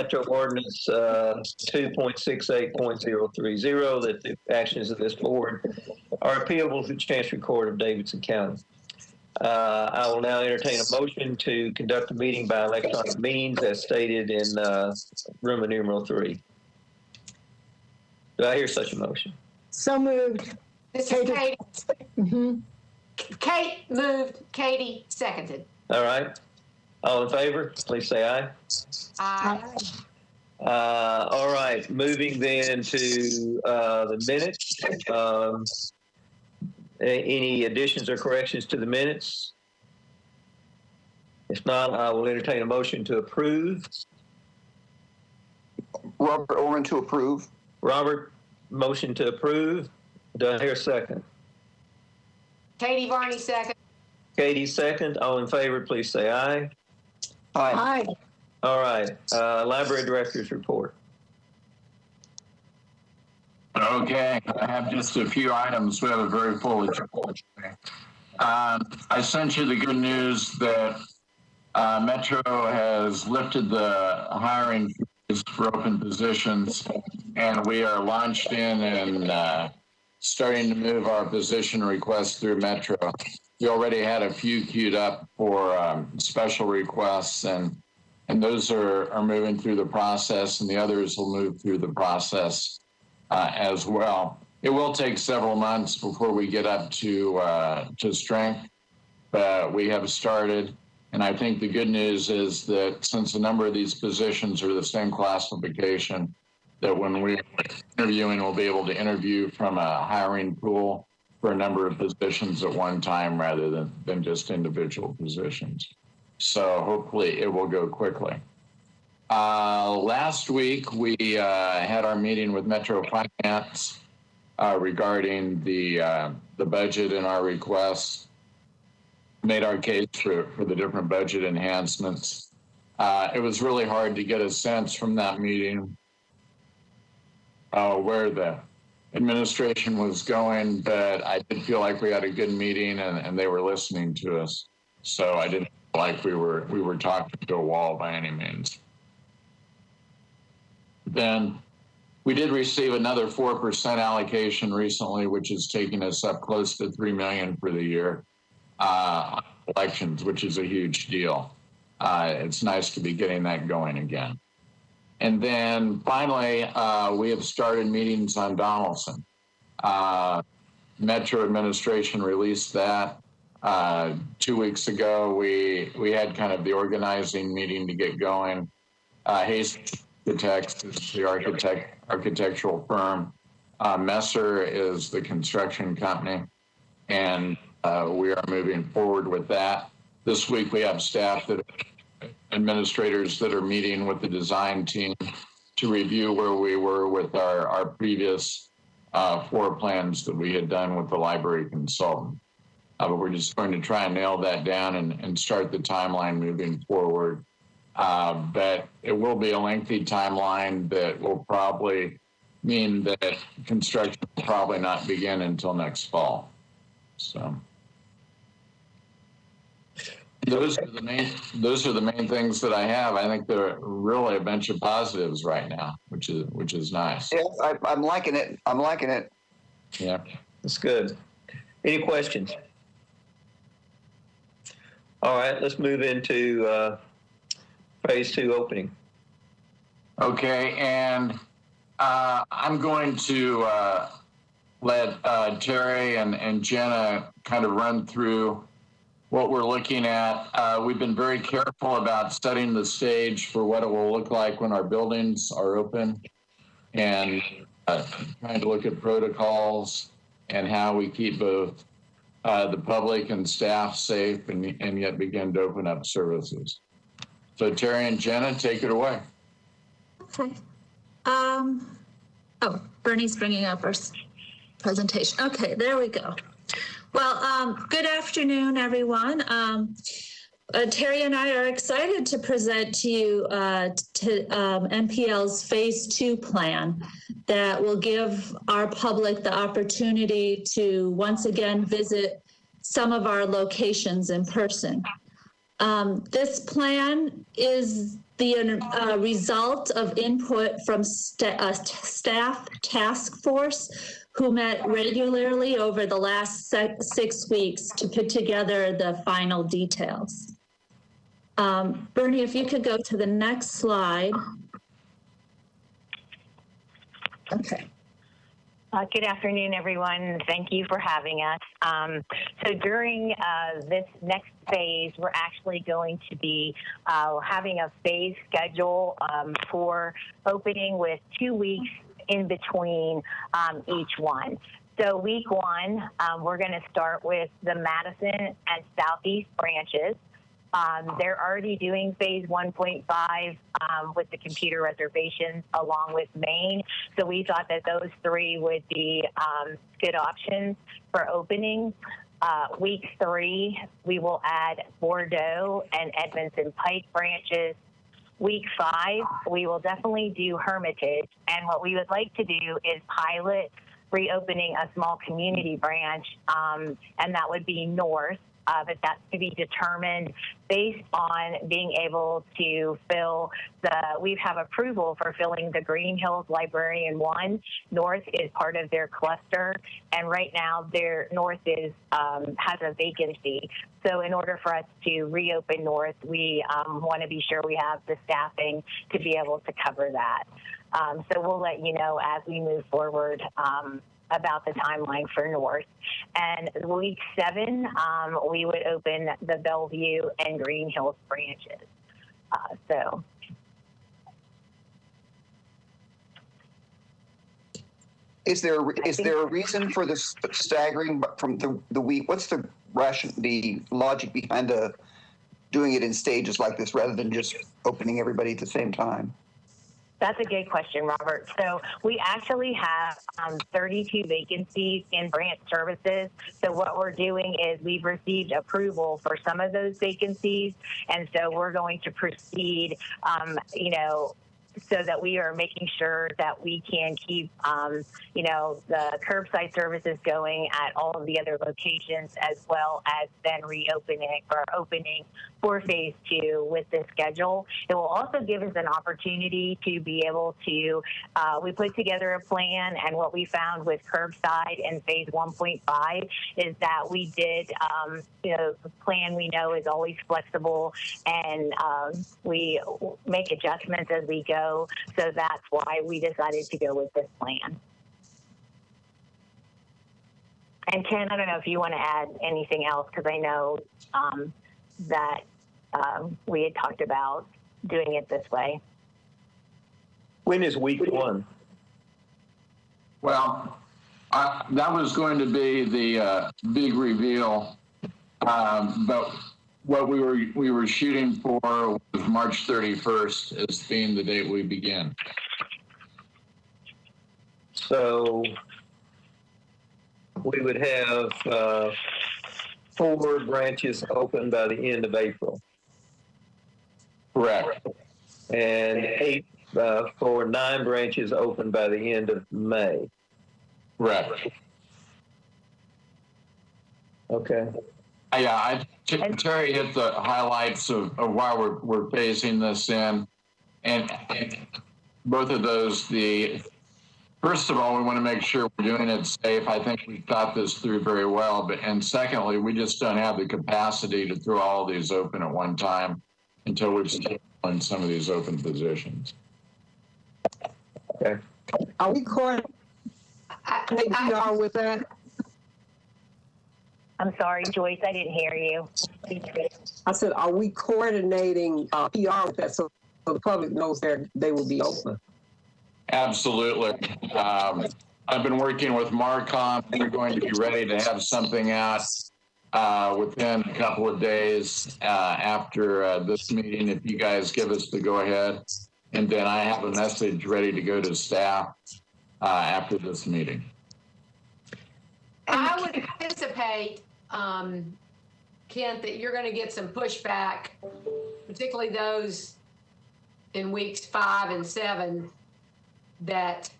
Metro Ordinance 2.68.030 that the actions of this board are appealable to the Chancery Court of Davidson County. I will now entertain a motion to conduct a meeting by electronic means as stated in Roman numeral 3. Do I hear such a motion? So moved. This is Katie. Mm-hmm. Kate moved. Katie seconded. All right. All in favor, please say aye. Aye. All right. Moving then to the minutes. Any additions or corrections to the minutes? If not, I will entertain a motion to approve. Robert Owen to approve. Robert, motion to approve. Do I hear a second? Katie Varney second. Katie, second. All in favor, please say aye. Aye. Aye. All right. Library Director's report. Okay, I have just a few items. We have a very full agenda. I sent you the good news that Metro has lifted the hiring freeze for open positions, and we are launched in and starting to move our position requests through Metro. We already had a few queued up for special requests, and those are moving through the process, and the others will move through the process as well. It will take several months before we get up to strength, but we have started. And I think the good news is that since a number of these positions are the same classification, that when we're interviewing, we'll be able to interview from a hiring pool for a number of positions at one time rather than just individual positions. So hopefully it will go quickly. Last week, we had our meeting with Metro Finance regarding the budget and our requests, made our case for the different budget enhancements. It was really hard to get a sense from that meeting where the administration was going, but I did feel like we had a good meeting and they were listening to us. So I didn't feel like we were talking to a wall by any means. Then we did receive another 4% allocation recently, which is taking us up close to $3 million for the year on elections, which is a huge deal. It's nice to be getting that going again. And then finally, we have started meetings on Donaldson. Metro administration released that 2 weeks ago. We had kind of the organizing meeting to get going. Hayes Architects is the architectural firm. Messer is the construction company, and we are moving forward with that. This week we have staff administrators that are meeting with the design team to review where we were with our previous floor plans that we had done with the library consultant. But we're just going to try and nail that down and start the timeline moving forward. But it will be a lengthy timeline that will probably mean that construction will probably not begin until next fall. So those are the main things that I have. I think there are really a bunch of positives right now, which is nice. Yeah, I'm liking it. I'm liking it. Yeah, that's good. Any questions? All right, let's move into phase 2 opening. Okay, and I'm going to let Terry and Jenna kind of run through what we're looking at. We've been very careful about setting the stage for what it will look like when our buildings are open, and trying to look at protocols and how we keep both the public and staff safe and yet begin to open up services. So Terry and Jenna, take it away. Okay. Oh, Bernie's bringing up our presentation. Okay, there we go. Well, good afternoon, everyone. Terry and I are excited to present to you MPL's Phase 2 plan that will give our public the opportunity to once again visit some of our locations in person. This plan is the result of input from staff task force who met regularly over the last 6 weeks to put together the final details. Bernie, if you could go to the next slide. Okay. Good afternoon, everyone. Thank you for having us. So during this next phase, we're actually going to be having a phase schedule for opening with 2 weeks in between each one. So week one, we're going to start with the Madison and Southeast branches. They're already doing phase 1.5 with the computer reservations along with Maine. So we thought that those three would be good options for opening. Week 3, we will add Bordeaux and Edmondson Pike branches. Week 5, we will definitely do Hermitage. And what we would like to do is pilot reopening a small community branch, and that would be north. But that's to be determined based on being able to fill we have approval for filling the Green Hills Librarian 1. North is part of their cluster, and right now their North has a vacancy. So in order for us to reopen North, we want to be sure we have the staffing to be able to cover that. So we'll let you know as we move forward about the timeline for North. And week 7, we would open the Bellevue and Green Hills branches. Is there a reason for this staggering from the week? What's the logic behind doing it in stages like this rather than just opening everybody at the same time? That's a good question, Robert. So we actually have 32 vacancies in branch services. So what we're doing is we've received approval for some of those vacancies, and so we're going to proceed, so that we are making sure that we can keep, the curbside services going at all of the other locations, as well as then opening for phase 2 with this schedule. It will also give us an opportunity to be able to, we put together a plan, and what we found with curbside and phase 1.5 is that we did, the plan we know is always flexible, and we make adjustments as we go. So that's why we decided to go with this plan. And Ken, I don't know if you want to add anything else, because I know that we had talked about doing it this way. When is week 1? Well, that was going to be the big reveal, but what we were shooting for was March 31st as being the date we begin. So we would have 4 branches open by the end of April. Correct. And 9 branches open by the end of May. Correct. Okay. Yeah, Terry hit the highlights of why we're phasing this in, and both of those. First of all, we want to make sure we're doing it safe. I think we thought this through very well, and secondly, we just don't have the capacity to throw all of these open at one time until we've in some of these open positions. Okay. Are we coordinating with that? I'm sorry, Joyce, I didn't hear you. I said, are we coordinating PR with that so the public knows they will be open? Absolutely. I've been working with Marcom. We're going to be ready to have something out within a couple of days after this meeting, if you guys give us the go-ahead. And then I have a message ready to go to staff after this meeting. I would anticipate, Kent, that you're going to get some pushback, particularly those in weeks 5 and 7, that,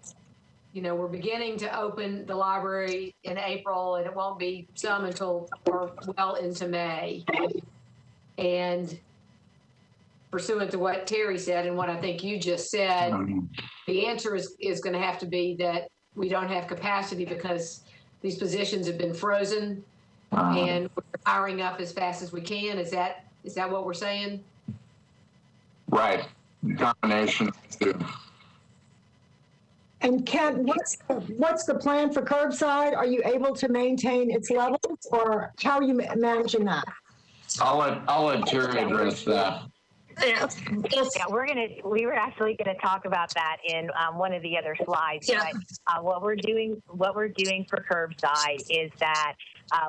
we're beginning to open the library in April, and it won't be some until well into May. And pursuant to what Terry said and what I think you just said, the answer is going to have to be that we don't have capacity because these positions have been frozen and we're hiring up as fast as we can. Is that what we're saying? Right. Combination of the two. And Kent, what's the plan for curbside? Are you able to maintain its levels, or how are you managing that? I'll let Terry address that. Yeah, we were actually gonna talk about that in one of the other slides. Yeah. But what we're doing for curbside is that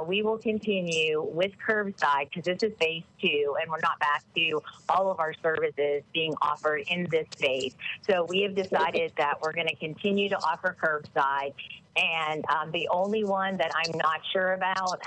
we will continue with curbside because this is phase 2, and we're not back to all of our services being offered in this phase. So we have decided that we're going to continue to offer curbside. And the only one that I'm not sure about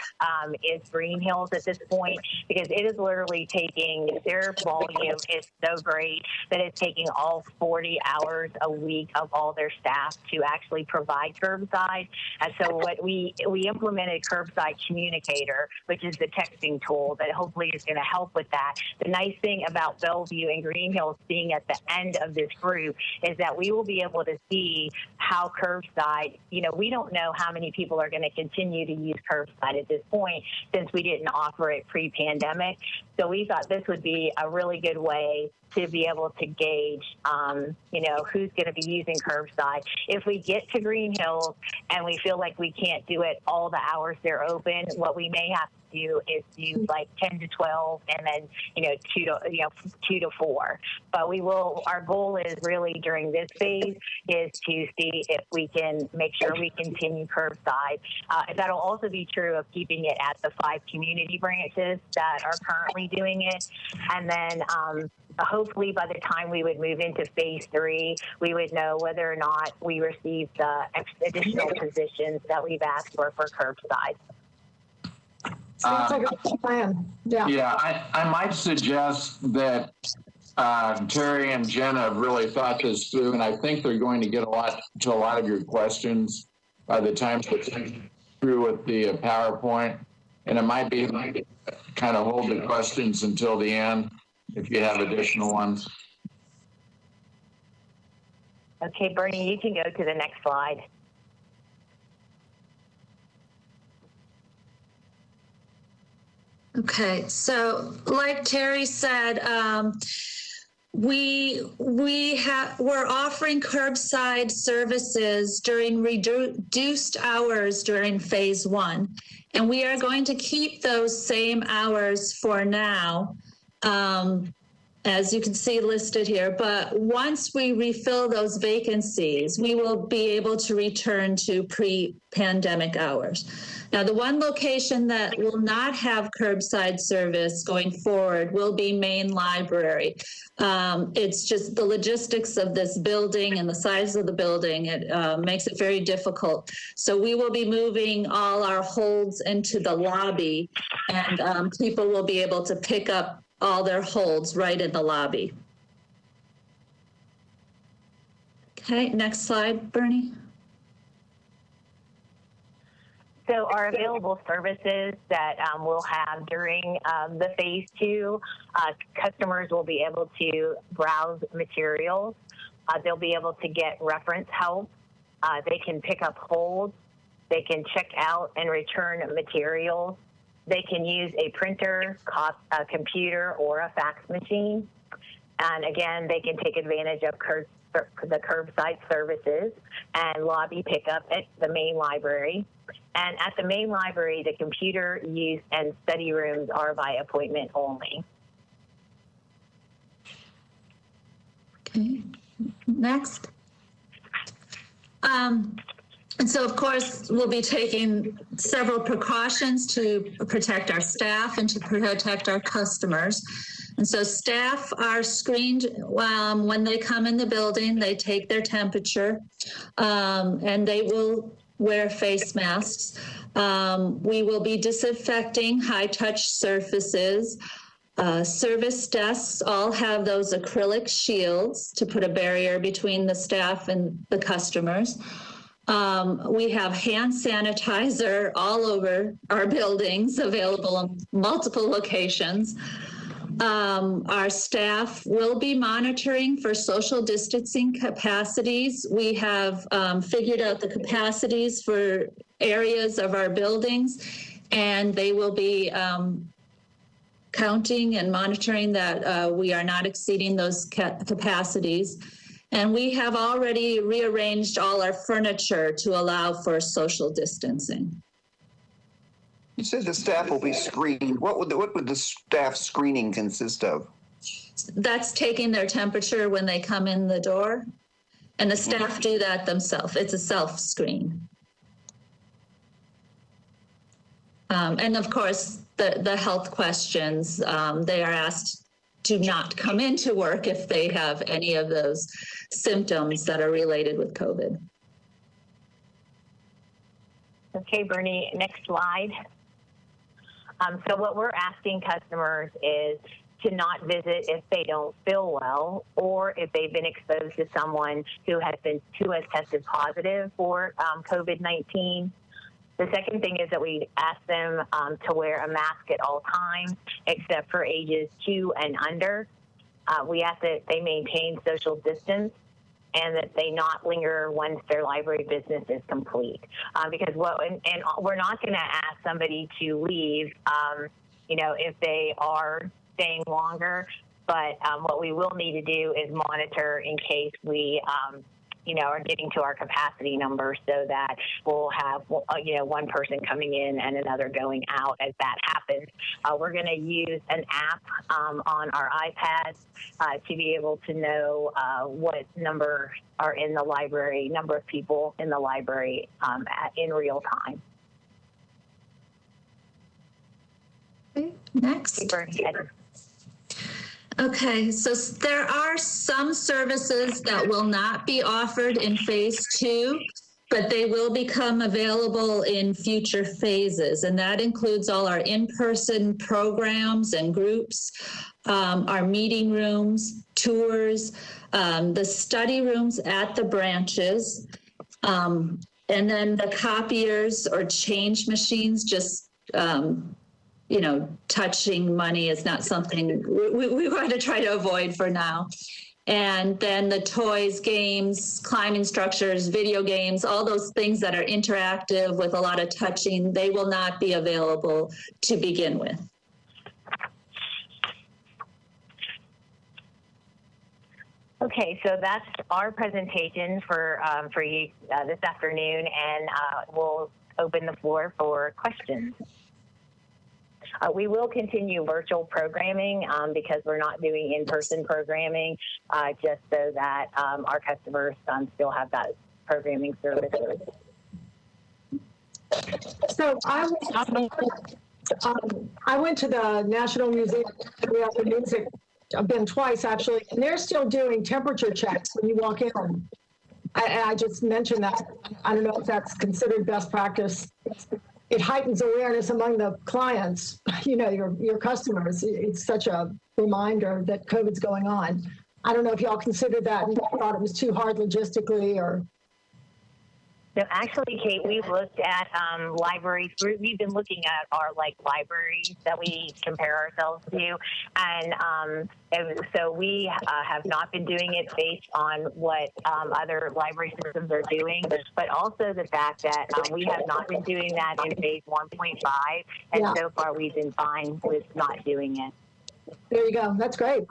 is Green Hills at this point, because it is literally taking, their volume is so great that it's taking all 40 hours a week of all their staff to actually provide curbside. And so what we implemented Curbside Communicator, which is the texting tool that hopefully is going to help with that. The nice thing about Bellevue and Green Hills being at the end of this group is that we will be able to see how curbside, we don't know how many people are going to continue to use curbside at this point since we didn't offer it pre-pandemic. So we thought this would be a really good way to be able to gauge, who's going to be using curbside. If we get to Green Hills and we feel like we can't do it all the hours they're open, what we may have to do is do like 10 to 12 and then, 2 to 4. But our goal is really during this phase is to see if we can make sure we continue curbside. That'll also be true of keeping it at the 5 community branches that are currently doing it. And then, hopefully by the time we would move into phase 3, we would know whether or not we received the additional positions that we've asked for curbside. Sounds like a good plan. Yeah, I might suggest that Terry and Jenna have really thought this through, and I think they're going to get a lot of your questions by the time they're through with the PowerPoint. And it might be kind of hold the questions until the end if you have additional ones. Okay, Bernie, you can go to the next slide. Okay, so like Terry said, we're offering curbside services during reduced hours during phase 1, and we are going to keep those same hours for now, as you can see listed here. But once we refill those vacancies, we will be able to return to pre-pandemic hours. Now, the one location that will not have curbside service going forward will be Main Library. It's just the logistics of this building and the size of the building. It makes it very difficult. So we will be moving all our holds into the lobby, and people will be able to pick up all their holds right in the lobby. Okay, next slide, Bernie. So our available services that we'll have during the phase 2, customers will be able to browse materials. They'll be able to get reference help. They can pick up holds. They can check out and return materials. They can use a printer, a computer, or a fax machine. And again, they can take advantage of the curbside services and lobby pickup at the main library. And at the main library, the computer use and study rooms are by appointment only. Okay, next. And so, of course, we'll be taking several precautions to protect our staff and to protect our customers. And so staff are screened when they come in the building. They take their temperature, and they will wear face masks. We will be disinfecting high-touch surfaces. Service desks all have those acrylic shields to put a barrier between the staff and the customers. We have hand sanitizer all over our buildings, available in multiple locations. Our staff will be monitoring for social distancing capacities. We have figured out the capacities for areas of our buildings, and they will be counting and monitoring that we are not exceeding those capacities. And we have already rearranged all our furniture to allow for social distancing. You said the staff will be screened. What would the staff screening consist of? That's taking their temperature when they come in the door, and the staff do that themselves. It's a self-screen. And of course, the health questions, they are asked to not come into work if they have any of those symptoms that are related with COVID. Okay, Bernie, next slide. So what we're asking customers is to not visit if they don't feel well, or if they've been exposed to someone who has tested positive for COVID-19. The second thing is that we ask them to wear a mask at all times, except for ages 2 and under. We ask that they maintain social distance and that they not linger once their library business is complete. Because we're not going to ask somebody to leave, if they are staying longer. But what we will need to do is monitor in case we are getting to our capacity number, so that we'll have, one person coming in and another going out as that happens. We're going to use an app on our iPads to be able to know what number are in the library, number of people in the library in real time. Okay, next. Okay, so there are some services that will not be offered in phase 2, but they will become available in future phases. And that includes all our in-person programs and groups, our meeting rooms, tours, the study rooms at the branches, and then the copiers or change machines. Just touching money is not something we want to try to avoid for now. And then the toys, games, climbing structures, video games, all those things that are interactive with a lot of touching, they will not be available to begin with. Okay, so that's our presentation for you this afternoon, and we'll open the floor for questions. We will continue virtual programming because we're not doing in-person programming, just so that our customers still have that programming service. So I went to the National Museum of Music. I've been twice, actually, and they're still doing temperature checks when you walk in. I just mentioned that. I don't know if that's considered best practice. It heightens awareness among the clients, your customers. It's such a reminder that COVID's going on. I don't know if y'all considered that and thought it was too hard logistically or. No, actually, Kate, we've looked at libraries. We've been looking at our libraries that we compare ourselves to, and so we have not been doing it based on what other library systems are doing, but also the fact that we have not been doing that in phase 1.5, and so far we've been fine with not doing it. There you go. That's great.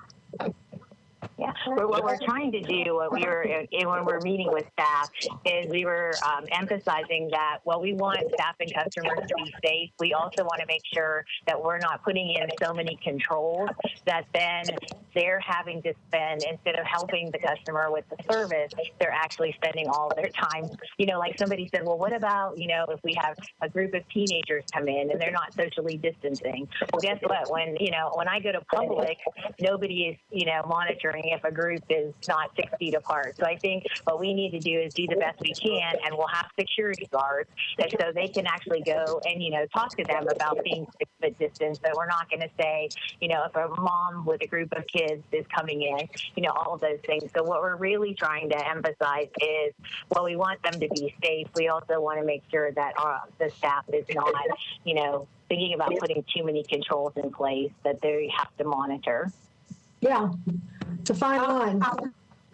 Yeah, but what we're trying to do, when we're meeting with staff, is we were emphasizing that while we want staff and customers to be safe, we also want to make sure that we're not putting in so many controls that then they're having to spend, instead of helping the customer with the service, they're actually spending all their time. Like somebody said, well, what about, if we have a group of teenagers come in and they're not socially distancing? Well, guess what? When I go to Publix, nobody is, monitoring if a group is not 6 feet apart. So I think what we need to do is do the best we can, and we'll have security guards, and so they can actually go and, talk to them about being 6 foot distance. But we're not going to say, if a mom with a group of kids is coming in, all of those things. So what we're really trying to emphasize is, while we want them to be safe, we also want to make sure that the staff is not, thinking about putting too many controls in place that they have to monitor. Yeah, it's a fine line.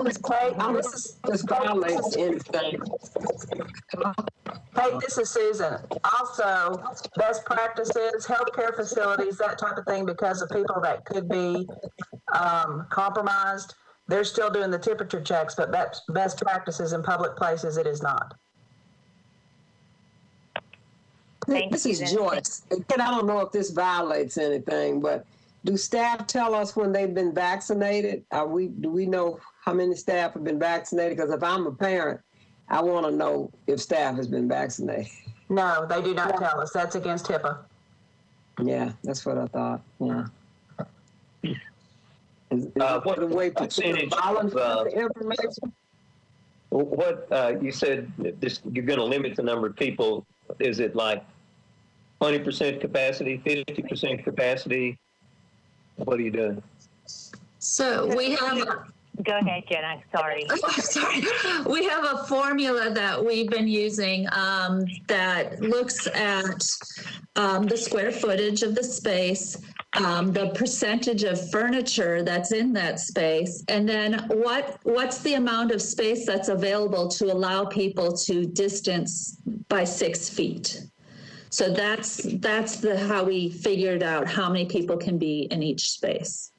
This violates anything. Hey, this is Susan. Also, best practices, healthcare facilities, that type of thing, because of people that could be compromised, they're still doing the temperature checks, but best practices in public places, it is not. This is Joyce. And I don't know if this violates anything, but do staff tell us when they've been vaccinated? Do we know how many staff have been vaccinated? Because if I'm a parent, I want to know if staff has been vaccinated. No, they do not tell us. That's against HIPAA. Yeah, that's what I thought. Yeah. What the way percentage volunteer information? What you said this, you're going to limit the number of people. Is it like 20% capacity, 50% capacity? What are you doing? So we have. Go ahead, Jenna. Sorry. Sorry. We have a formula that we've been using that looks at the square footage of the space, the percentage of furniture that's in that space, and then what's the amount of space that's available to allow people to distance by 6 feet. So that's how we figured out how many people can be in each space.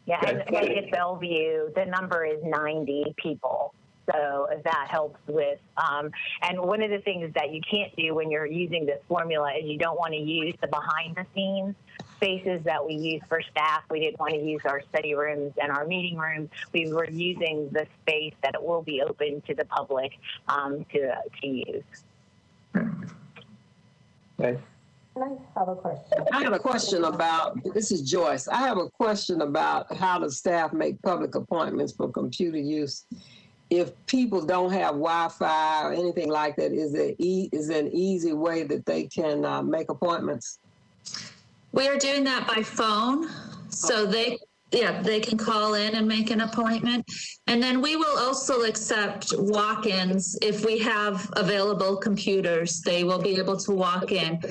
Yeah, and like at Bellevue, the number is 90 people. So if that helps with, and one of the things that you can't do when you're using this formula is you don't want to use the behind the scenes spaces that we use for staff. We didn't want to use our study rooms and our meeting rooms. We were using the space that it will be open to the public to use. Okay. I have a question. I have a question about, this is Joyce. I have a question about how the staff make public appointments for computer use. If people don't have Wi-Fi or anything like that, is there an easy way that they can make appointments? We are doing that by phone. So they can call in and make an appointment. And then we will also accept walk-ins. If we have available computers, they will be able to walk in.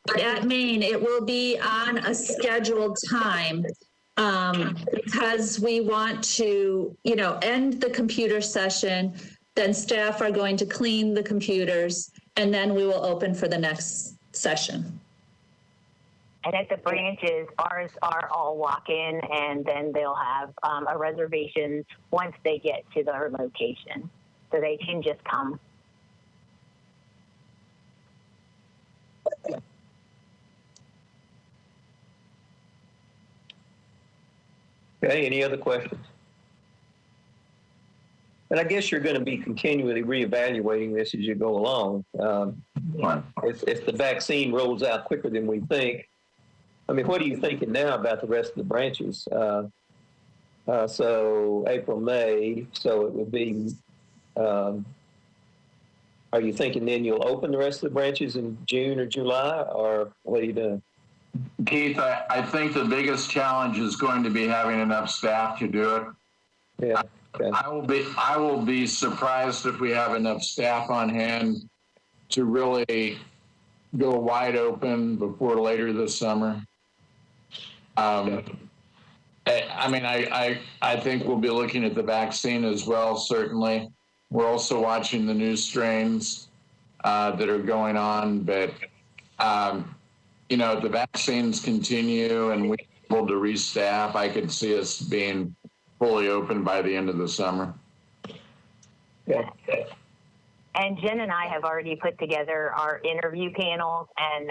But at Maine, it will be on a scheduled time because we want to, end the computer session. Then staff are going to clean the computers, and then we will open for the next session. And at the branches, ours are all walk-in, and then they'll have a reservation once they get to their location. So they can just come. Okay, any other questions? And I guess you're going to be continually reevaluating this as you go along. If the vaccine rolls out quicker than we think, I mean, what are you thinking now about the rest of the branches? So April, May, so it would be, are you thinking then you'll open the rest of the branches in June or July, or what are you doing? Keith, I think the biggest challenge is going to be having enough staff to do it. Yeah. Okay. I will be surprised if we have enough staff on hand to really go wide open before later this summer. I think we'll be looking at the vaccine as well, certainly. We're also watching the new strains that are going on, but, if the vaccines continue and we're able to restaff, I could see us being fully open by the end of the summer. Yeah. And Jen and I have already put together our interview panels, and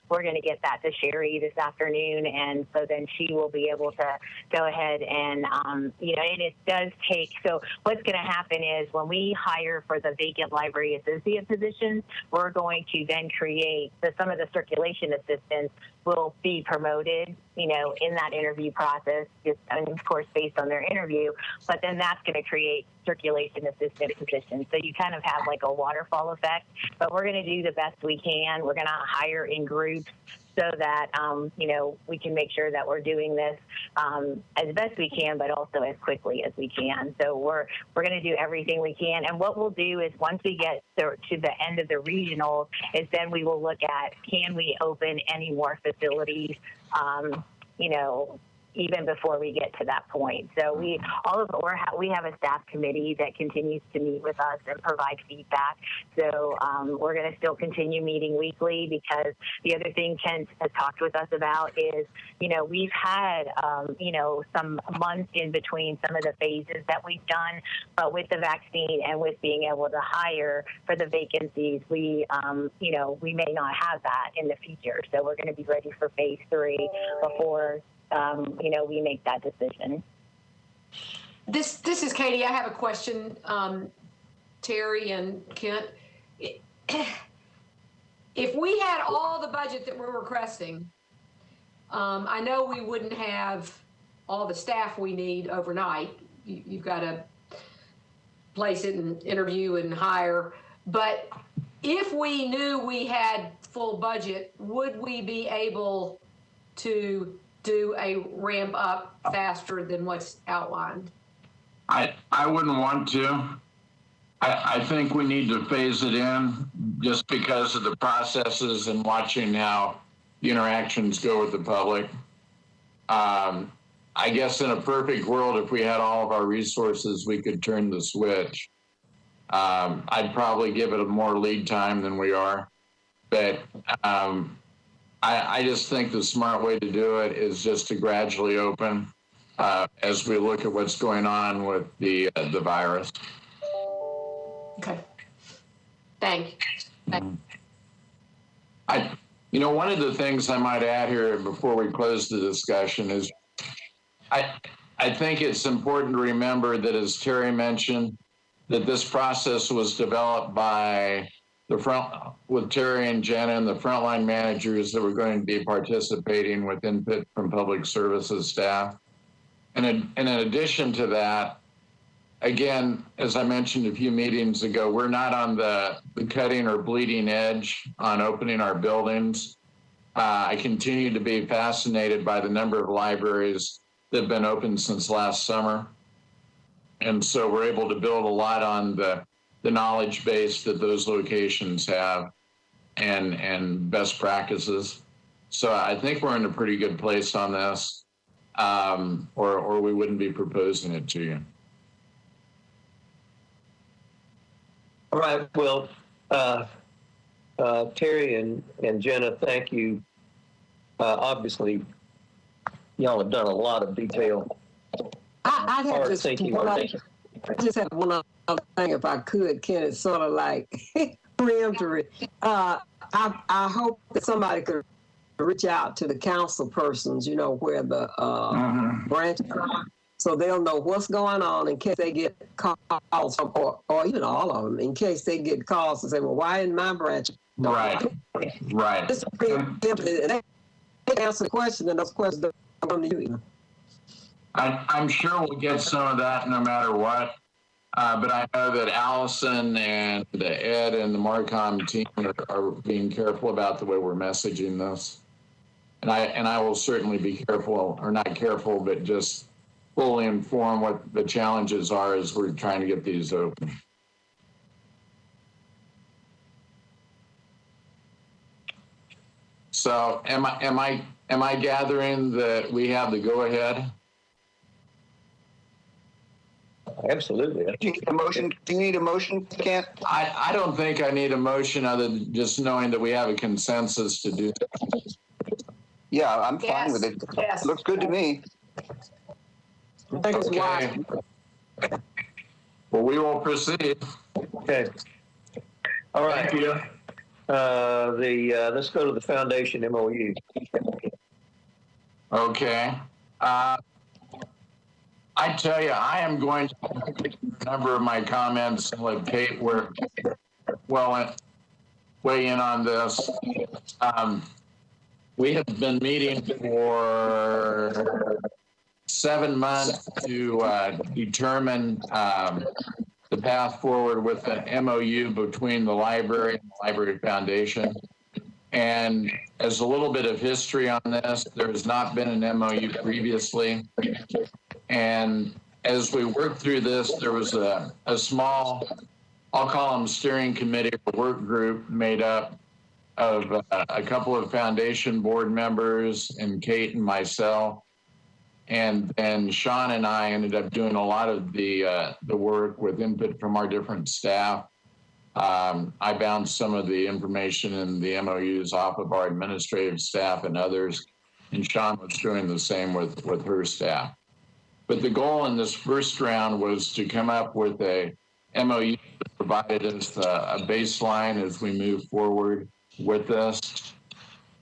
we're going to get that to Sherry this afternoon. And so then she will be able to go ahead and, and it does take, so what's going to happen is when we hire for the vacant library associate positions, we're going to then create some of the circulation assistants will be promoted, in that interview process, and of course, based on their interview, but then that's going to create circulation assistant positions. So you kind of have like a waterfall effect, but we're going to do the best we can. We're going to hire in groups so that, we can make sure that we're doing this as best we can, but also as quickly as we can. So we're going to do everything we can. And what we'll do is once we get to the end of the regionals is then we will look at, can we open any more facilities, even before we get to that point. So we have a staff committee that continues to meet with us and provide feedback. So we're going to still continue meeting weekly, because the other thing Kent has talked with us about is, we've had, some months in between some of the phases that we've done, but with the vaccine and with being able to hire for the vacancies, we may not have that in the future. So we're going to be ready for phase 3 before we make that decision. This is Katie. I have a question, Terry and Kent. If we had all the budget that we're requesting, I know we wouldn't have all the staff we need overnight. You've got to place it and interview and hire. But if we knew we had full budget, would we be able to do a ramp up faster than what's outlined? I wouldn't want to. I think we need to phase it in just because of the processes and watching how the interactions go with the public. I guess in a perfect world, if we had all of our resources, we could turn the switch. I'd probably give it a more lead time than we are. But I just think the smart way to do it is just to gradually open as we look at what's going on with the virus. Okay. Thank you. One of the things I might add here before we close the discussion is I think it's important to remember that, as Terry mentioned, that this process was developed by with Terry and Jenna and the frontline managers that were going to be participating with input from public services staff. And in addition to that, again, as I mentioned a few meetings ago, we're not on the cutting or bleeding edge on opening our buildings. I continue to be fascinated by the number of libraries that have been open since last summer. And so we're able to build a lot on the knowledge base that those locations have and best practices. So I think we're in a pretty good place on this, or we wouldn't be proposing it to you. All right. Well, Terry and Jenna, thank you. Obviously, y'all have done a lot of detail. I just have one other thing, if I could, Ken. It's sort of like preemptory. I hope that somebody could reach out to the council persons, where the branches are, so they'll know what's going on in case they get calls, or even all of them, in case they get calls and say, well, why in my branch? Right. Just preemptory. And they answer the question, and those questions don't come to you. I'm sure we'll get some of that no matter what. But I know that Allison and Ed and the Marcom team are being careful about the way we're messaging this. And I will certainly be careful, or not careful, but just fully inform what the challenges are as we're trying to get these open. So am I gathering that we have the go-ahead? Absolutely. Do you need a motion? Do you need a motion, Kent? I don't think I need a motion other than just knowing that we have a consensus to do that. Yeah, I'm fine with it. Yes. Looks good to me. Okay. Well, we will proceed. Okay. All right. Thank you. Let's go to the foundation MOU. Okay. I tell you, I am going to make a number of my comments and let Kate weigh in on this. We have been meeting for 7 months to determine the path forward with an MOU between the library and the Library Foundation. And as a little bit of history on this, there has not been an MOU previously. And as we worked through this, there was a small, I'll call them steering committee or work group made up of a couple of foundation board members and Kate and myself. And then Sean and I ended up doing a lot of the work with input from our different staff. I bounced some of the information in the MOUs off of our administrative staff and others, and Sean was doing the same with her staff. But the goal in this first round was to come up with a MOU that provided us a baseline as we move forward with this.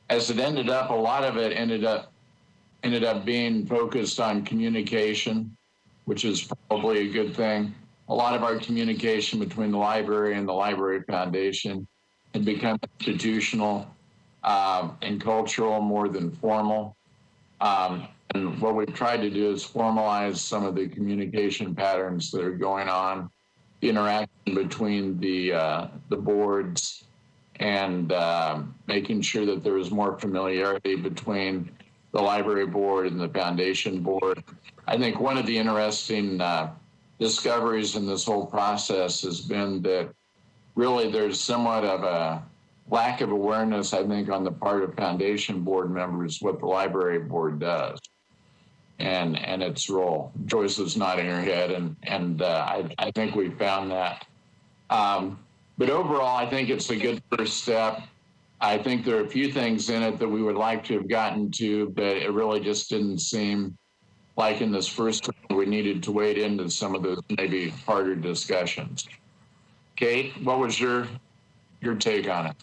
As it ended up, a lot of it ended up being focused on communication, which is probably a good thing. A lot of our communication between the library and the Library Foundation had become institutional and cultural more than formal. And what we've tried to do is formalize some of the communication patterns that are going on, the interaction between the boards, and making sure that there is more familiarity between the library board and the foundation board. I think one of the interesting discoveries in this whole process has been that really there's somewhat of a lack of awareness, I think, on the part of foundation board members what the library board does and its role. Joyce is nodding her head, and I think we found that. But overall, I think it's a good first step. I think there are a few things in it that we would like to have gotten to, but it really just didn't seem like in this first round we needed to wade into some of those maybe harder discussions. Kate, what was your take on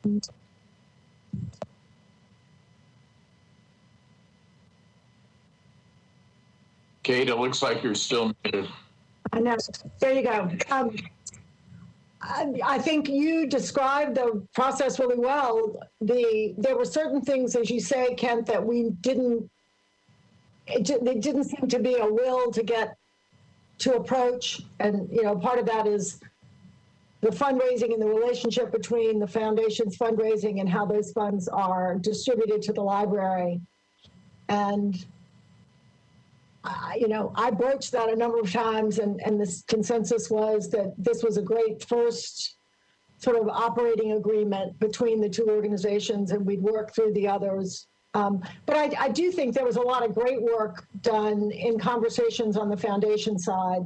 it? Kate, it looks like you're still muted. I know. There you go. I think you described the process really well. There were certain things, as you say, Kent, that we didn't. There didn't seem to be a will to get to approach, and part of that is the fundraising and the relationship between the foundation's fundraising and how those funds are distributed to the library. And I broached that a number of times, and this consensus was that this was a great first sort of operating agreement between the two organizations, and we'd work through the others. But I do think there was a lot of great work done in conversations on the foundation side,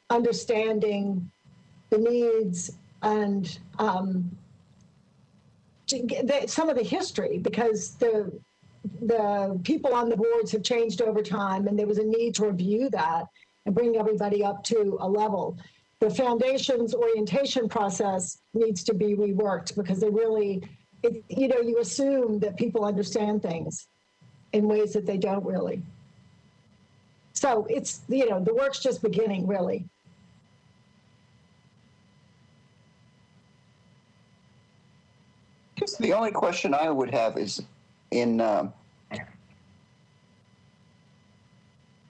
understanding the needs and some of the history, because the people on the boards have changed over time, and there was a need to review that and bring everybody up to a level. The foundation's orientation process needs to be reworked, because they really, you assume that people understand things in ways that they don't really. So it's, the work's just beginning, really. Just the only question I would have is in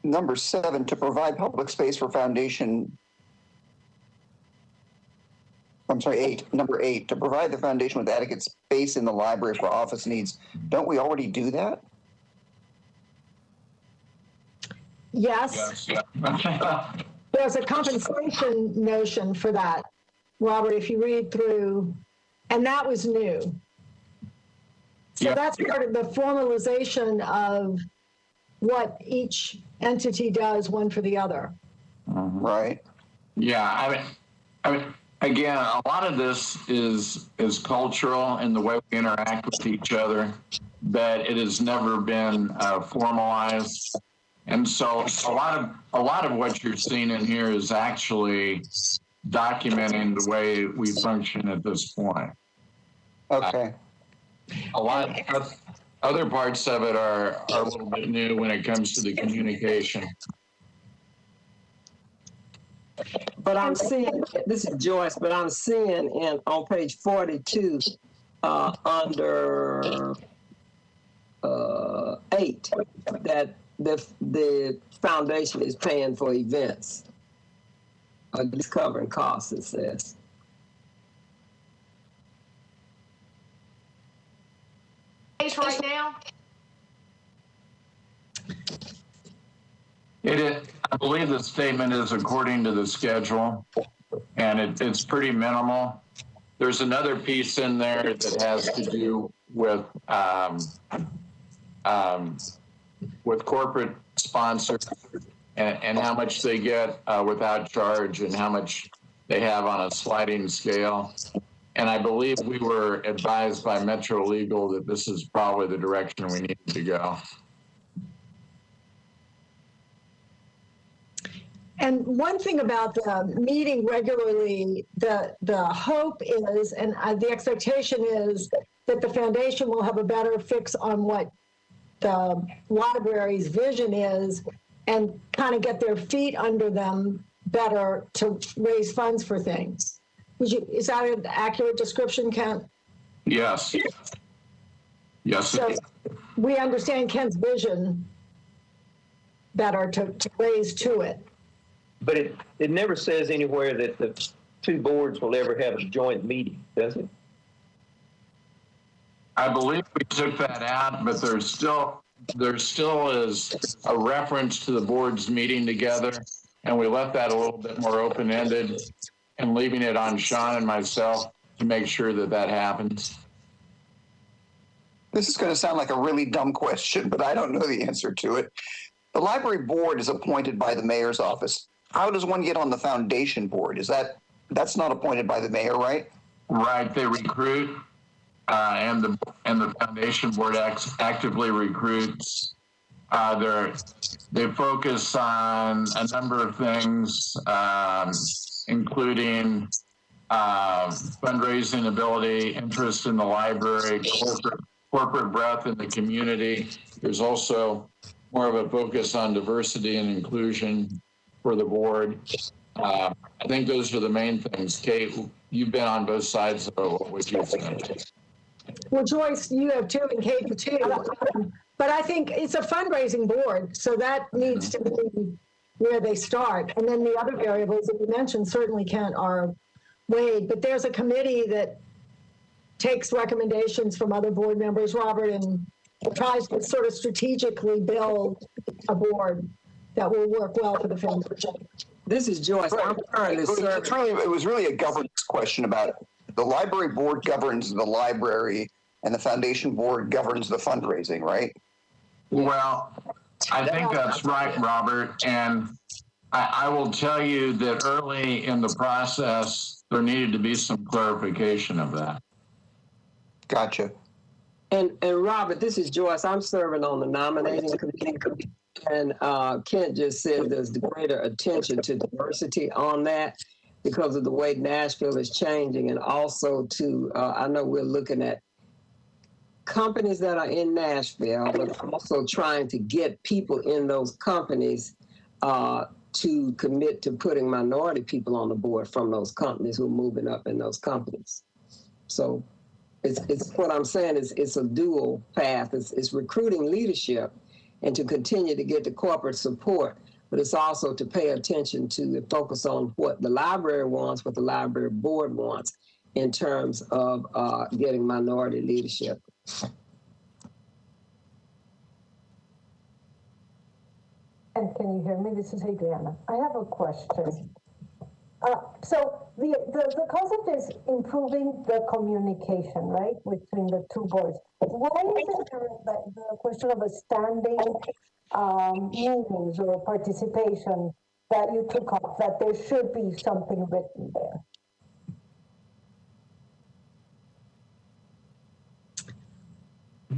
number 7, to provide public space for foundation. I'm sorry, 8. Number 8, to provide the foundation with adequate space in the library for office needs. Don't we already do that? Yes. Yeah. There's a compensation notion for that, Robert, if you read through, and that was new. So that's part of the formalization of what each entity does, one for the other. Right. Yeah, I mean, again, a lot of this is cultural in the way we interact with each other, but it has never been formalized. And so a lot of what you're seeing in here is actually documenting the way we function at this point. Okay. A lot of other parts of it are a little bit new when it comes to the communication. But I'm seeing, this is Joyce, but I'm seeing on page 42 under 8 that the foundation is paying for events. It's covering costs, it says. case right now? It is, I believe the statement is according to the schedule, and it's pretty minimal. There's another piece in there that has to do with corporate sponsors and how much they get without charge and how much they have on a sliding scale. And I believe we were advised by Metro Legal that this is probably the direction we need to go. And one thing about meeting regularly, the hope is, and the expectation is, that the foundation will have a better fix on what the library's vision is and kind of get their feet under them better to raise funds for things. Is that an accurate description, Kent? Yes. Yes. So we understand Kent's vision better to raise to it. But it never says anywhere that the two boards will ever have a joint meeting, does it? I believe we took that out, but there still is a reference to the boards meeting together, and we left that a little bit more open-ended and leaving it on Sean and myself to make sure that that happens. This is going to sound like a really dumb question, but I don't know the answer to it. The library board is appointed by the mayor's office. How does one get on the foundation board? That's not appointed by the mayor, right? Right, they recruit, and the foundation board actively recruits. They focus on a number of things, including fundraising ability, interest in the library, corporate breadth in the community. There's also more of a focus on diversity and inclusion for the board. I think those are the main things. Kate, you've been on both sides of what would you think? Well, Joyce, you have two, and Kate too. But I think it's a fundraising board, so that needs to be where they start. And then the other variables that you mentioned certainly are weighed. But there's a committee that takes recommendations from other board members, Robert, and tries to sort of strategically build a board that will work well for the foundation. This is Joyce. Right. I'm currently serving. It was really a governance question about the library board governs the library and the foundation board governs the fundraising, right? Well, I think that's right, Robert. And I will tell you that early in the process, there needed to be some clarification of that. Gotcha. And Robert, this is Joyce. I'm serving on the nominating committee. And Kent just said there's greater attention to diversity on that because of the way Nashville is changing. And also I know we're looking at companies that are in Nashville, but also trying to get people in those companies to commit to putting minority people on the board from those companies who are moving up in those companies. So it's what I'm saying is it's a dual path. It's recruiting leadership and to continue to get the corporate support, but it's also to pay attention to and focus on what the library wants, what the library board wants in terms of getting minority leadership. And can you hear me? This is Adriana. I have a question. So the concept is improving the communication, right, between the two boards. Why isn't there the question of a standing meetings or participation that you took up, that there should be something written there?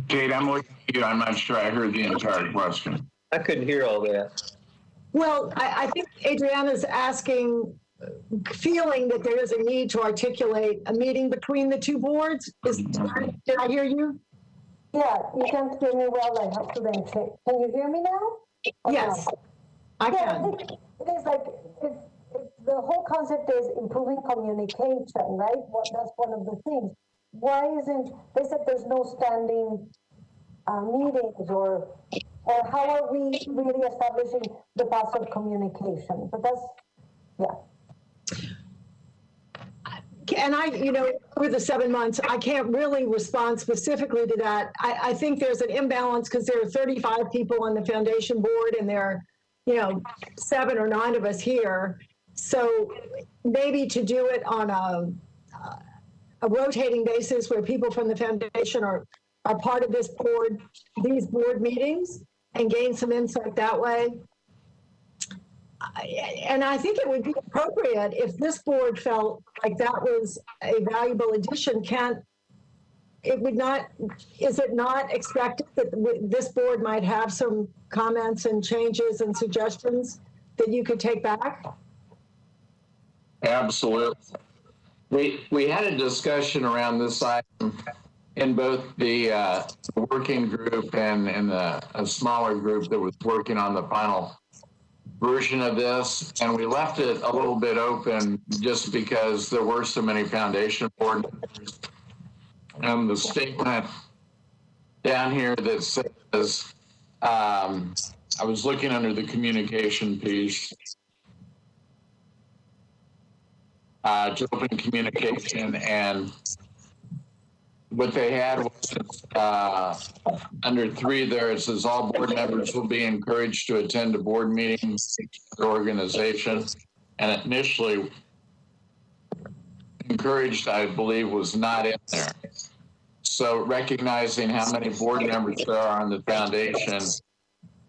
Kate, I'm looking at you. I'm not sure I heard the entire question. I couldn't hear all that. Well, I think Adriana's feeling that there is a need to articulate a meeting between the two boards. Did I hear you? Yeah, you can't hear me well. I have to then check. Can you hear me now? Yes, I can. It is like if the whole concept is improving communication, right? That's one of the things. Why isn't they said there's no standing meetings or how are we really establishing the path of communication? But that's and over the 7 months, I can't really respond specifically to that. I think there's an imbalance because there are 35 people on the foundation board and there are, 7 or 9 of us here. So maybe to do it on a rotating basis where people from the foundation are part of these board meetings and gain some insight that way. And I think it would be appropriate if this board felt like that was a valuable addition. Is it not expected that this board might have some comments and changes and suggestions that you could take back? Absolutely. We had a discussion around this item in both the working group and in a smaller group that was working on the final version of this, and we left it a little bit open just because there were so many foundation board members. And the statement down here that says, I was looking under the communication piece, to open communication, and what they had was under 3 there, it says all board members will be encouraged to attend a board meeting of the organization. And initially, encouraged, I believe, was not in there. So recognizing how many board members there are on the foundation,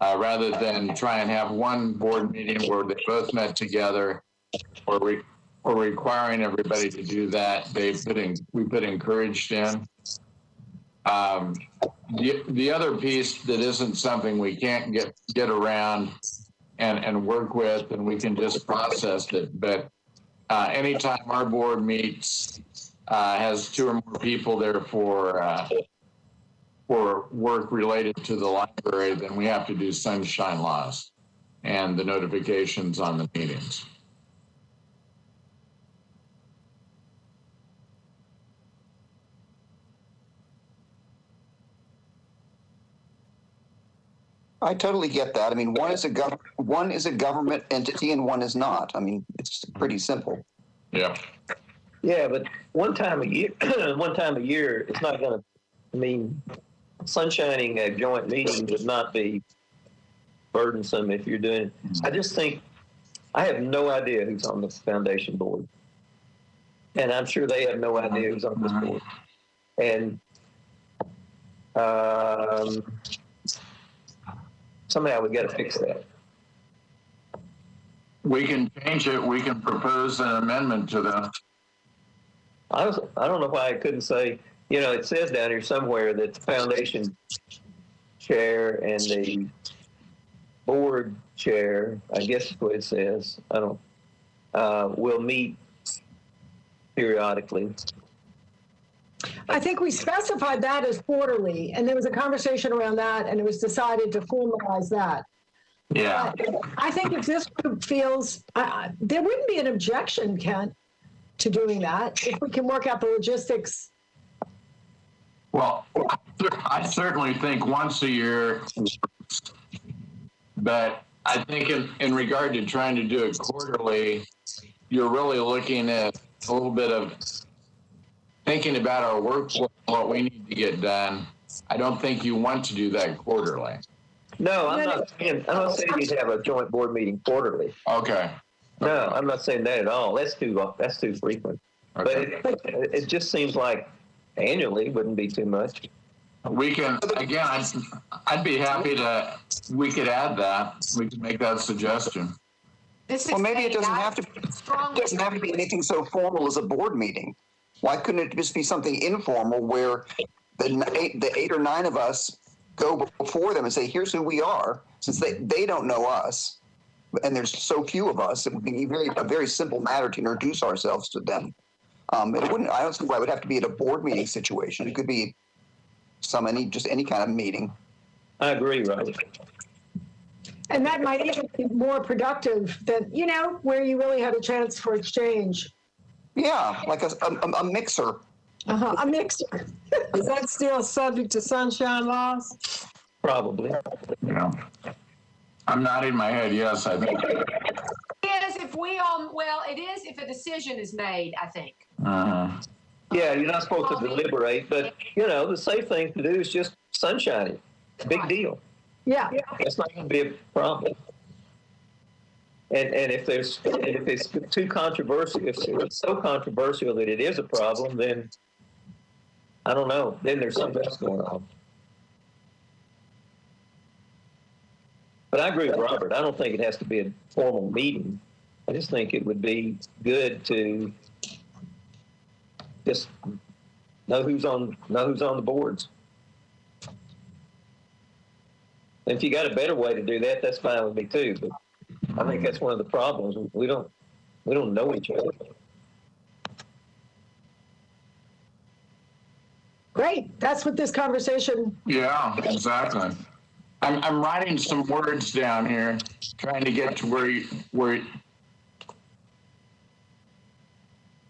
rather than try and have one board meeting where they both met together, or requiring everybody to do that, we put encouraged in. The other piece that isn't something we can't get around and work with, and we can just process it, but anytime our board meets, has 2 or more people there for work related to the library, then we have to do sunshine laws and the notifications on the meetings. I totally get that. I mean, one is a government entity and one is not. I mean, it's pretty simple. Yeah. Yeah, but one time a year, it's not going to, sunshining a joint meeting would not be burdensome if you're doing it. I just think, I have no idea who's on the foundation board. And I'm sure they have no idea who's on this board. And somehow we got to fix that. We can change it. We can propose an amendment to that. I don't know why I couldn't say, it says down here somewhere that the foundation chair and the board chair, I guess is what it says, will meet periodically. I think we specified that as quarterly, and there was a conversation around that, and it was decided to formalize that. Yeah. I think if this group feels, there wouldn't be an objection, Kent, to doing that, if we can work out the logistics. Well, I certainly think once a year, but I think in regard to trying to do it quarterly, you're really looking at a little bit of thinking about our workflow, what we need to get done. I don't think you want to do that quarterly. No, I'm not saying you'd have a joint board meeting quarterly. Okay. No, I'm not saying that at all. That's too frequent. Okay. But it just seems like annually wouldn't be too much. We can, again, I'd be happy we could add that. We could make that suggestion. Well, maybe it doesn't have to be anything so formal as a board meeting. Why couldn't it just be something informal where the 8 or 9 of us go before them and say, here's who we are, since they don't know us, and there's so few of us, it would be a very simple matter to introduce ourselves to them. I don't see why it would have to be at a board meeting situation. It could be any kind of meeting. I agree, Robert. And that might even be more productive than, where you really had a chance for exchange. Yeah, like a mixer. A mixer. Is that still subject to sunshine laws? Probably. Yeah. I'm nodding my head, yes, I think. It is if it is if a decision is made, I think. Yeah, you're not supposed to deliberate, but, you know, the safe thing to do is just sunshine it. Big deal. Yeah. That's not going to be a problem. And if it's too controversial, if it's so controversial that it is a problem, then I don't know. Then there's something else going on. But I agree with Robert. I don't think it has to be a formal meeting. I just think it would be good to just know who's on the boards. And if you got a better way to do that, that's fine with me too. But I think that's one of the problems. We don't know each other. Great. That's what this conversation. Yeah, exactly. I'm writing some words down here, trying to get to where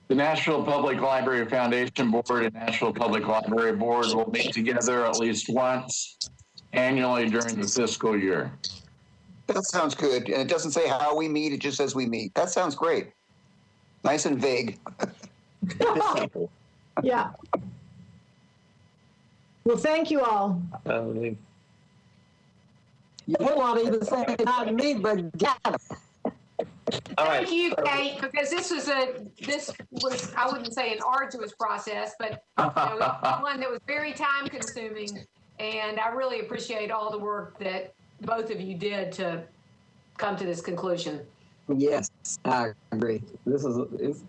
the Nashville Public Library Foundation Board and Nashville Public Library Board will meet together at least once annually during the fiscal year. That sounds good. And it doesn't say how we meet, it just says we meet. That sounds great. Nice and vague. Yeah. Well, thank you all. You don't want to even say hi to me, but got it. All right. Thank you, Kate, because this was I wouldn't say an arduous process, but one that was very time consuming. And I really appreciate all the work that both of you did to come to this conclusion. Yes, I agree. This is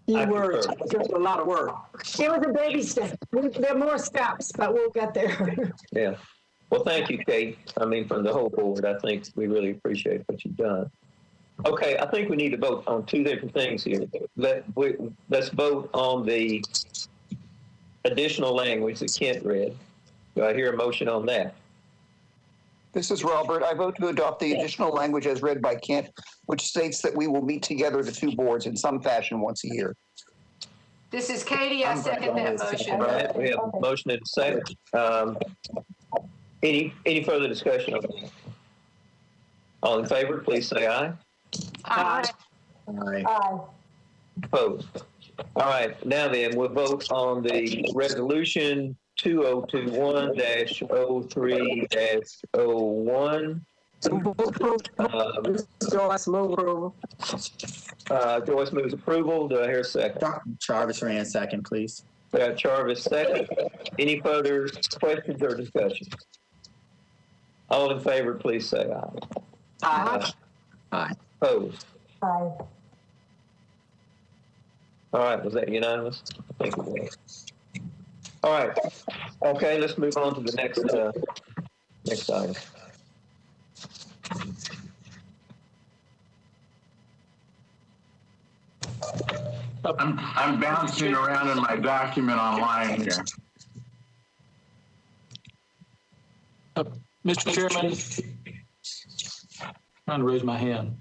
key words. It's a lot of work. It was a baby step. There are more steps, but we'll get there. Yeah. Well, thank you, Kate. I mean, from the whole board, I think we really appreciate what you've done. Okay, I think we need to vote on two different things here. Let's vote on the additional language that Kent read. Do I hear a motion on that? This is Robert. I vote to adopt the additional language as read by Kent, which states that we will meet together, the two boards, in some fashion once a year. This is Katie. I second that motion. All right, we have a motion and a second. Any further discussion on that? All in favor, please say aye. Aye. Aye. Opposed? All right, now then, we'll vote on the resolution 2021-03-01. Joyce, move approval. Joyce moves approval. Do I hear a second? Jarvis ran second, please. We got Jarvis second. Any further questions or discussion? All in favor, please say aye. Aye. Aye. Opposed? Aye. All right, was that unanimous? I think it was. All right. Okay, let's move on to the next item. I'm bouncing around in my document online here. Mr. Chairman, trying to raise my hand.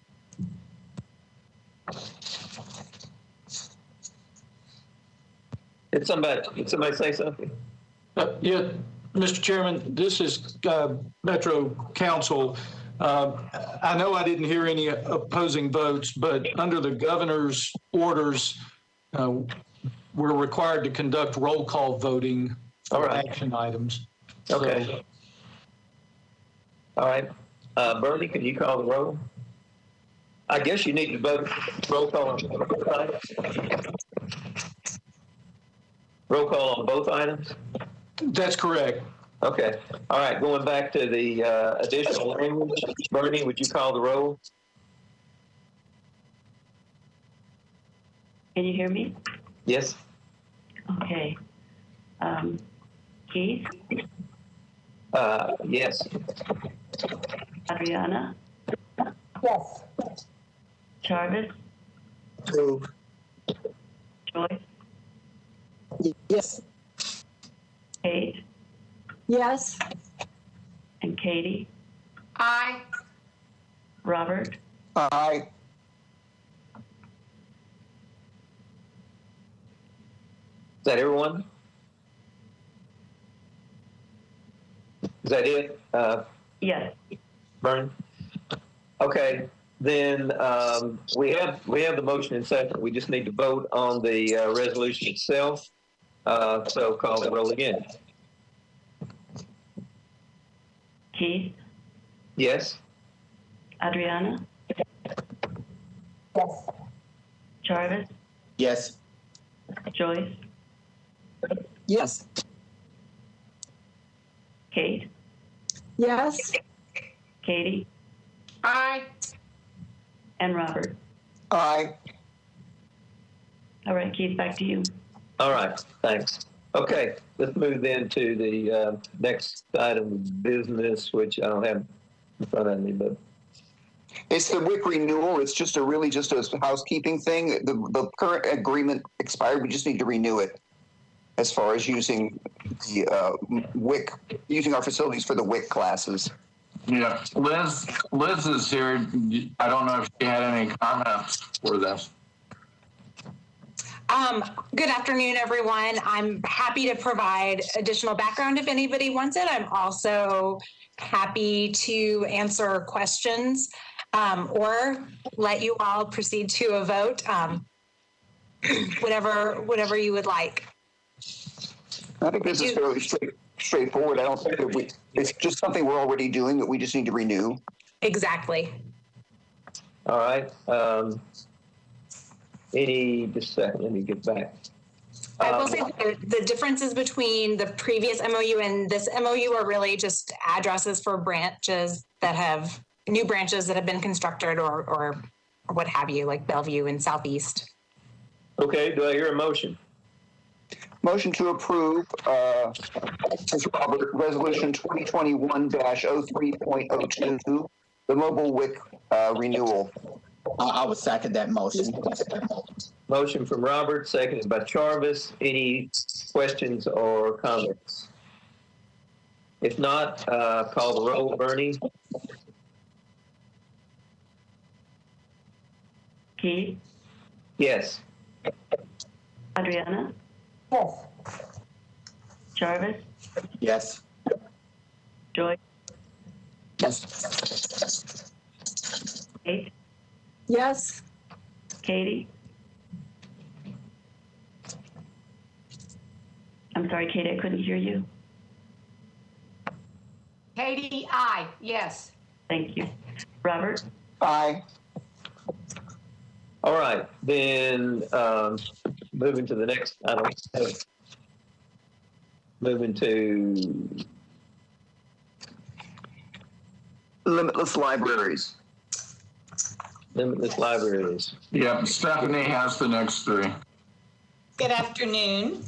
Did somebody say something? Yeah, Mr. Chairman, this is Metro Council. I know I didn't hear any opposing votes, but under the governor's orders, we're required to conduct roll call voting for action items. Okay. So, all right. Bernie, can you call the roll? I guess you need to vote roll call on both items. Roll call on both items? That's correct. Okay. All right. Going back to the additional language, Bernie, would you call the roll? Can you hear me? Yes. Okay. Keith? Yes. Adriana? Yes. Jarvis? Approve. Joyce? Yes. Kate? Yes. And Katie? Aye. Robert? Aye. Is that everyone? Is that it? Yes. Bernie? Okay. then we have the motion and second. We just need to vote on the resolution itself. So call the roll again. Keith, Yes? Adriana, Yes. Jarvis, Yes. Joyce, Yes. Kate, Yes. Katie, Aye. and Robert. Aye. All right, Keith, back to you. All right, thanks. Okay, let's move then to the next item of business, which I don't have in front of me, but It's the WIC renewal. It's just a housekeeping thing. The current agreement expired. We just need to renew it as far as using the WIC, using our facilities for the WIC classes. Yeah, Liz is here. I don't know if she had any comments for this. Good afternoon, everyone. I'm happy to provide additional background if anybody wants it. I'm also happy to answer questions or let you all proceed to a vote, whatever you would like. I think this is fairly straightforward. I don't think that it's just something we're already doing that we just need to renew. Exactly. all right. Just a second, let me get back. I will say the differences between the previous MOU and this MOU are really just addresses for branches that have new branches that have been constructed or what have you, like Bellevue and Southeast. Okay, do I hear a motion? Motion to approve, Robert, Resolution 2021-03.02, the mobile WIC renewal. I would second that motion. Motion from Robert, seconded by Jarvis. Any questions or comments? If not, call the roll. Bernie? Keith, Yes. Adriana, Yes. Jarvis, Yes. Joyce, Yes. Kate, Yes. Katie. I'm sorry, Katie, I couldn't hear you. Katie, aye. Yes. Thank you. Robert, Aye. All right, then moving to the next item. Moving to Limitless libraries. Limitless libraries. Yep, Stephanie has the next three. Good afternoon.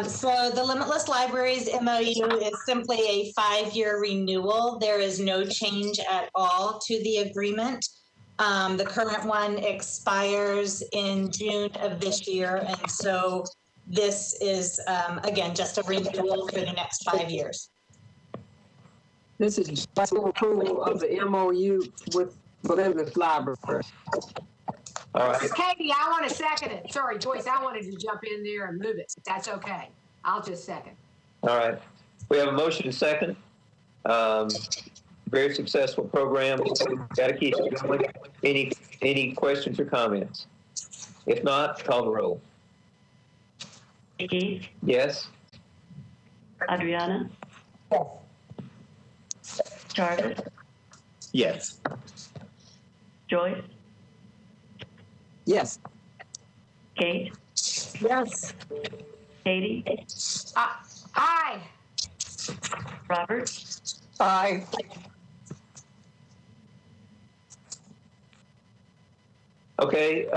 So the Limitless Libraries MOU is simply a 5-year renewal. There is no change at all to the agreement. The current one expires in June of this year. And so this is, again, just a renewal for the next 5 years. This is approval of the MOU with Limitless Library. All right. Katie, I want to second it. Sorry, Joyce, I wanted to jump in there and move it. That's okay. I'll just second. All right. We have a motion and second. Very successful program. Got to keep it going. Any questions or comments? If not, call the roll. Keith, Yes? Adriana, Yes. Jarvis, Yes. Joyce, Yes. Kate, Yes. Katie, Aye. Robert, Aye. Okay.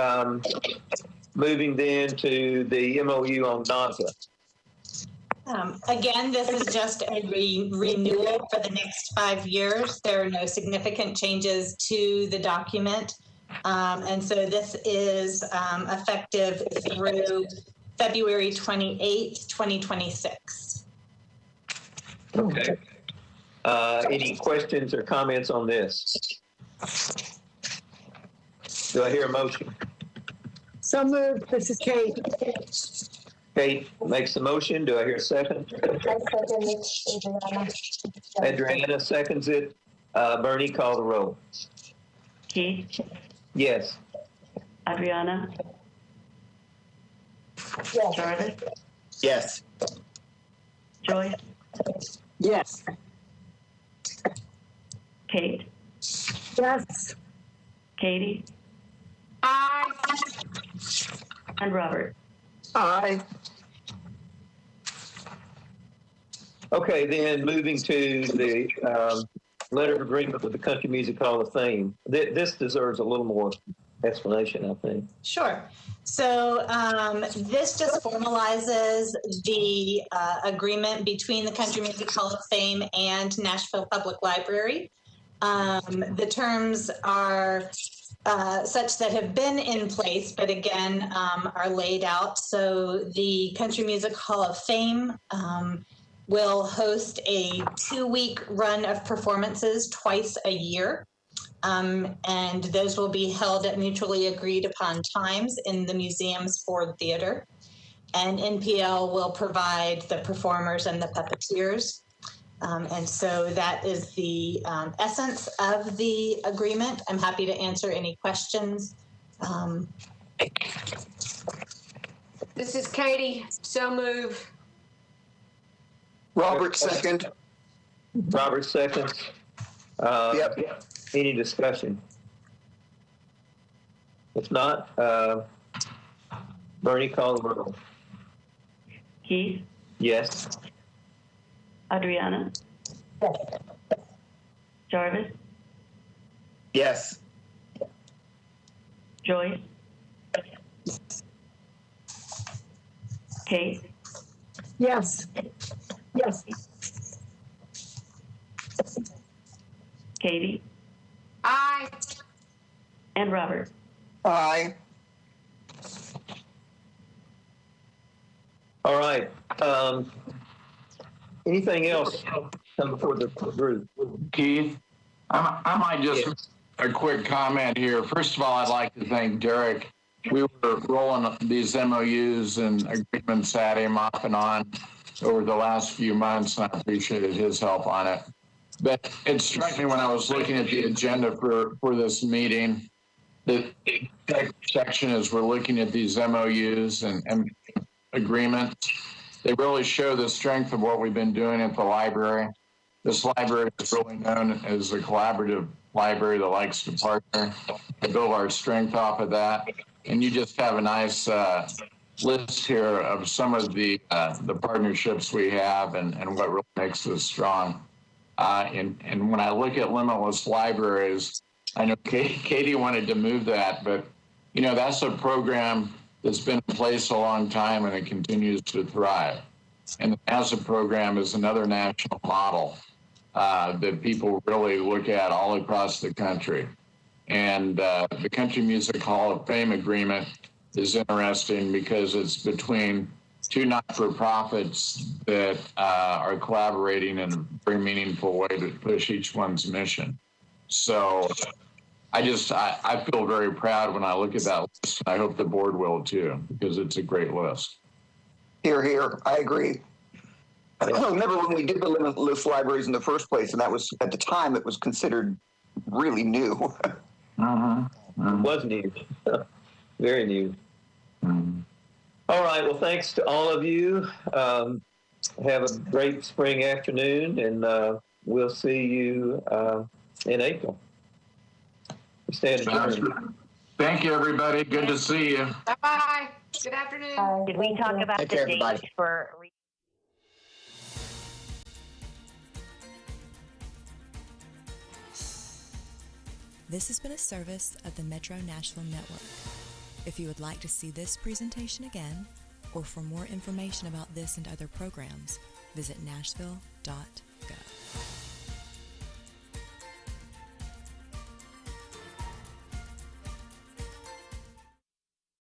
Moving then to the MOU on NASA. Again, this is just a renewal for the next 5 years. There are no significant changes to the document. And so this is effective through February 28th, 2026. Okay. Any questions or comments on this? Do I hear a motion? So moved. This is Kate. Kate makes the motion. Do I hear a second? I second it, Adriana. Adriana seconds it. Bernie, call the roll. Keith, Yes. Adriana, Yes. Jarvis, Yes. Joyce, Yes. Kate, Yes. Katie, Aye. and Robert. Aye. Okay, then moving to the letter of agreement with the Country Music Hall of Fame. This deserves a little more explanation, I think. Sure. So this just formalizes the agreement between the Country Music Hall of Fame and Nashville Public Library. The terms are such that have been in place, but again, are laid out. So the Country Music Hall of Fame will host a 2-week run of performances twice a year. And those will be held at mutually agreed upon times in the museum's Ford Theater. And NPL will provide the performers and the puppeteers. And so that is the essence of the agreement. I'm happy to answer any questions. This is Katie. So move. Robert, second. Robert seconds. Yep. Any discussion? If not, Bernie, call the roll. Keith, Yes. Adriana, Yes. Jarvis, Yes. Joyce, Kate, Yes. Yes. Katie, Aye. and Robert. Aye. All right. Anything else come before the group? Keith, I might just a quick comment here. First of all, I'd like to thank Derek. We were rolling these MOUs and agreements at him off and on over the last few months, and I appreciated his help on it. But it struck me when I was looking at the agenda for this meeting, the section as we're looking at these MOUs and agreements, they really show the strength of what we've been doing at the library. This library is really known as a collaborative library that likes to partner to build our strength off of that. And you just have a nice list here of some of the partnerships we have and what really makes us strong. And when I look at Limitless Libraries, I know Katie wanted to move that, but you know, that's a program that's been in place a long time and it continues to thrive. And the NASA program is another national model that people really look at all across the country. And the Country Music Hall of Fame agreement is interesting because it's between two not-for-profits that are collaborating in a very meaningful way to push each one's mission. So I feel very proud when I look at that list. I hope the board will too, because it's a great list. Here, here. I agree. I remember when we did the Limitless Libraries in the first place, and that was, at the time, it was considered really new. It was new. Very new. All right. Well, thanks to all of you. Have a great spring afternoon, and we'll see you in April. We stand adjourned. Thank you, everybody. Good to see you. Bye. Good afternoon. Did we talk about the date for? This has been a service of the Metro Nashville Network. If you would like to see this presentation again, or for more information about this and other programs, visit nashville.gov.